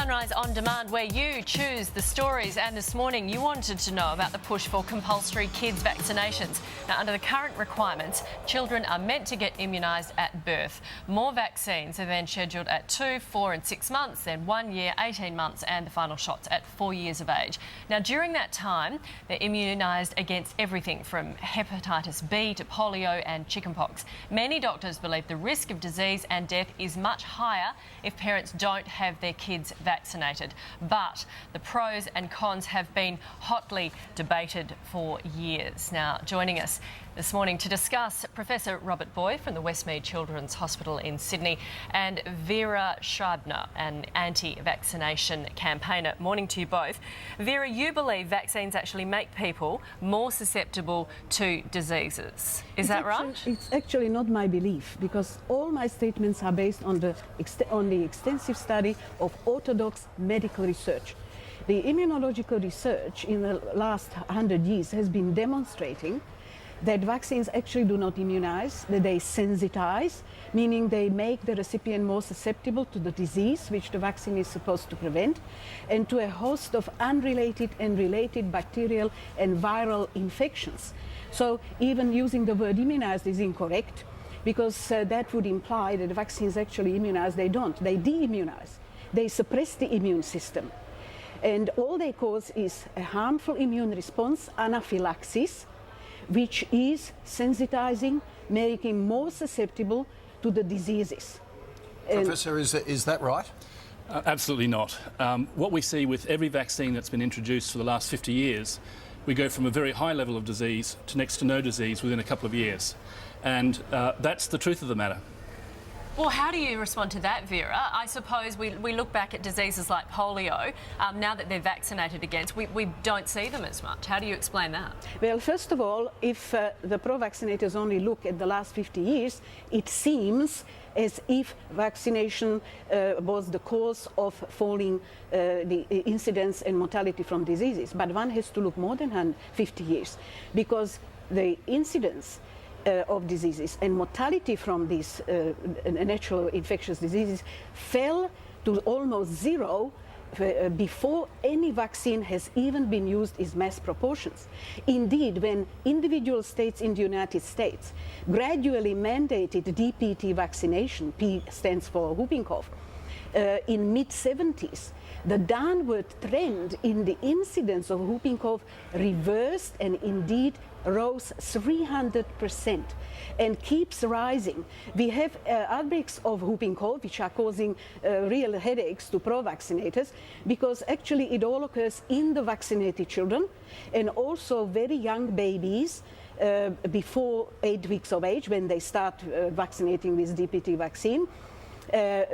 Sunrise On Demand, where you choose the stories. And this morning you wanted to know about the push for compulsory kids vaccinations. Now, under the current requirements, children are meant to get immunised at birth. More vaccines are then scheduled at 2, 4 and 6 months, then 1 year, 18 months and the final shots at 4 years of age. Now, during that time, they're immunised against everything from hepatitis B to polio and chickenpox. Many doctors believe the risk of disease and death is much higher if parents don't have their kids vaccinated. But the pros and cons have been hotly debated for years. Now, joining us this morning to discuss, Professor Robert Booy from the Westmead Children's Hospital in Sydney and Viera Scheibner, an anti-vaccination campaigner. Morning to you both. Viera, you believe vaccines actually make people more susceptible to diseases. Is that right? It's actually not my belief, because all my statements are based on the extensive study of orthodox medical research. The immunological research in the last 100 years has been demonstrating that vaccines actually do not immunize, that they sensitize, meaning they make the recipient more susceptible to the disease which the vaccine is supposed to prevent, and to a host of unrelated and related bacterial and viral infections. So even using the word immunized is incorrect, because that would imply that the vaccines actually immunize. They don't. They de-immunize. They suppress the immune system. And all they cause is a harmful immune response, anaphylaxis, which is sensitizing, making more susceptible to the diseases. Professor, is that right? Absolutely not. What we see with every vaccine that's been introduced for the last 50 years, we go from a very high level of disease to next to no disease within a couple of years. And that's the truth of the matter. Well, how do you respond to that, Viera? I suppose we look back at diseases like polio, now that they're vaccinated against, we don't see them as much. How do you explain that? Well, first of all, if the pro-vaccinators only look at the last 50 years, it seems as if vaccination was the cause of falling the incidence and mortality from diseases. But one has to look more than 50 years, because the incidence of diseases and mortality from these natural infectious diseases fell to almost zero before any vaccine has even been used in mass proportions. Indeed, when individual states in the United States gradually mandated DPT vaccination, P stands for whooping cough, in mid-70s, the downward trend in the incidence of whooping cough reversed and indeed rose 300% and keeps rising. We have outbreaks of whooping cough which are causing real headaches to pro-vaccinators, because actually it all occurs in the vaccinated children and also very young babies before 8 weeks of age, when they start vaccinating with DPT vaccine.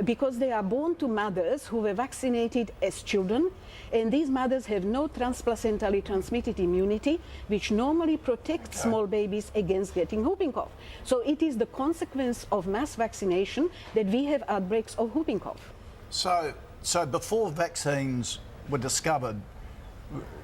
Because they are born to mothers who were vaccinated as children, and these mothers have no transplacentally transmitted immunity, which normally protects small babies against getting whooping cough. So it is the consequence of mass vaccination that we have outbreaks of whooping cough. So before vaccines were discovered,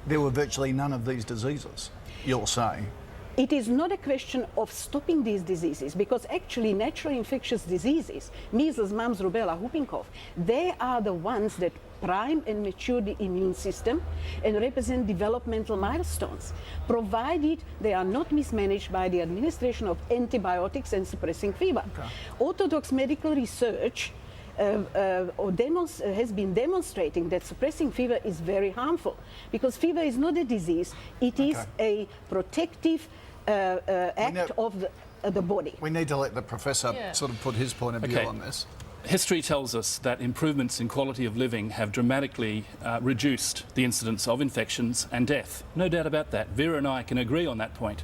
there were virtually none of these diseases, you're saying? It is not a question of stopping these diseases, because actually natural infectious diseases, measles, mumps, rubella, whooping cough, they are the ones that prime and mature the immune system and represent developmental milestones, provided they are not mismanaged by the administration of antibiotics and suppressing fever. Okay. Orthodox medical research has been demonstrating that suppressing fever is very harmful, because fever is not a disease, it is a protective act of the body. We need to let the professor sort of put his point of view on this. History tells us that improvements in quality of living have dramatically reduced the incidence of infections and death. No doubt about that. Viera and I can agree on that point.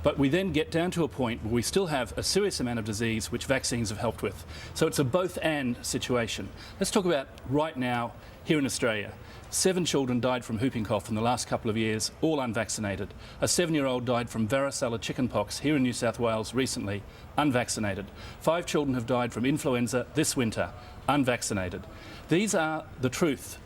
But we then get down to a point where we still have a serious amount of disease which vaccines have helped with. So it's a both-and situation. Let's talk about right now here in Australia. 7 children died from whooping cough in the last couple of years, all unvaccinated. A 7-year-old died from varicella chickenpox here in New South Wales recently, unvaccinated. 5 children have died from influenza this winter, unvaccinated. These are the truth.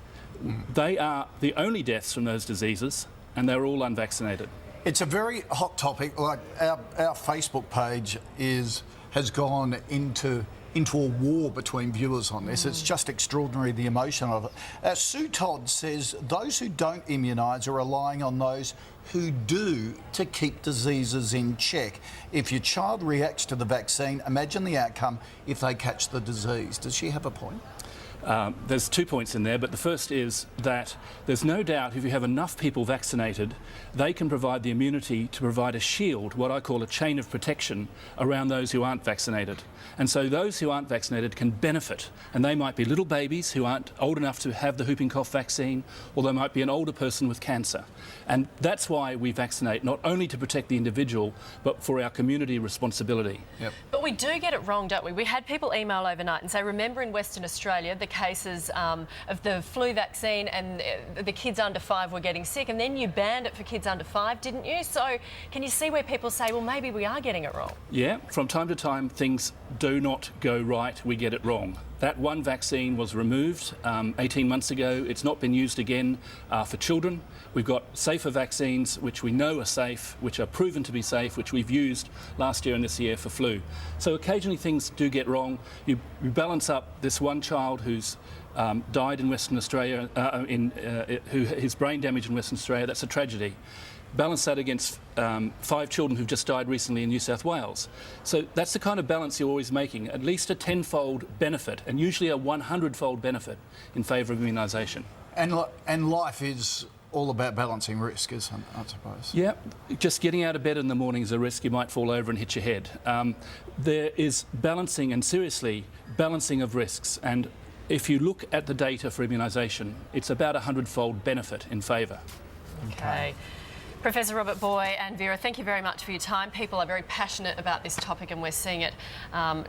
They are the only deaths from those diseases, and they're all unvaccinated. It's a very hot topic. Like our Facebook page has gone into into a war between viewers on this. It's just extraordinary, the emotion of it. Sue Todd says those who don't immunise are relying on those who do to keep diseases in check. If your child reacts to the vaccine, imagine the outcome if they catch the disease. Does she have a point? There's 2 points in there, but the first is that there's no doubt if you have enough people vaccinated, they can provide the immunity to provide a shield, what I call a chain of protection, around those who aren't vaccinated. And so those who aren't vaccinated can benefit, and they might be little babies who aren't old enough to have the whooping cough vaccine, or they might be an older person with cancer. And that's why we vaccinate, not only to protect the individual, but for our community responsibility. Yep. But we do get it wrong, don't we? We had people email overnight and say, remember in Western Australia, the cases of the flu vaccine and the kids under 5 were getting sick, and then you banned it for kids under 5, didn't you? So can you see where people say, well, maybe we are getting it wrong? Yeah, from time to time things do not go right, we get it wrong. That one vaccine was removed 18 months ago. It's not been used again for children. We've got safer vaccines which we know are safe, which are proven to be safe, which we've used last year and this year for flu. So occasionally things do get wrong. You balance up this one child who's died in Western Australia, his brain damage in Western Australia, that's a tragedy. Balance that against 5 children who've just died recently in New South Wales. So that's the kind of balance you're always making, at least a 10-fold benefit and usually a 100-fold benefit in favour of immunisation. And life is all about balancing risk, isn't it, I suppose? Yeah, just getting out of bed in the morning is a risk. You might fall over and hit your head. There is balancing, and seriously, balancing of risks. And if you look at the data for immunisation, it's about a 100-fold benefit in favour. Okay. Professor Robert Booy and Viera, thank you very much for your time. People are very passionate about this topic, and we're seeing it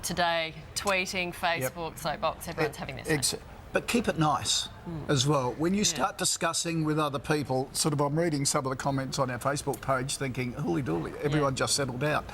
today, tweeting, Facebook, Soapbox, everyone's having this. But keep it nice as well. When you start discussing with other people, sort of, I'm reading some of the comments on our Facebook page thinking, hooly dooly, everyone just settled out.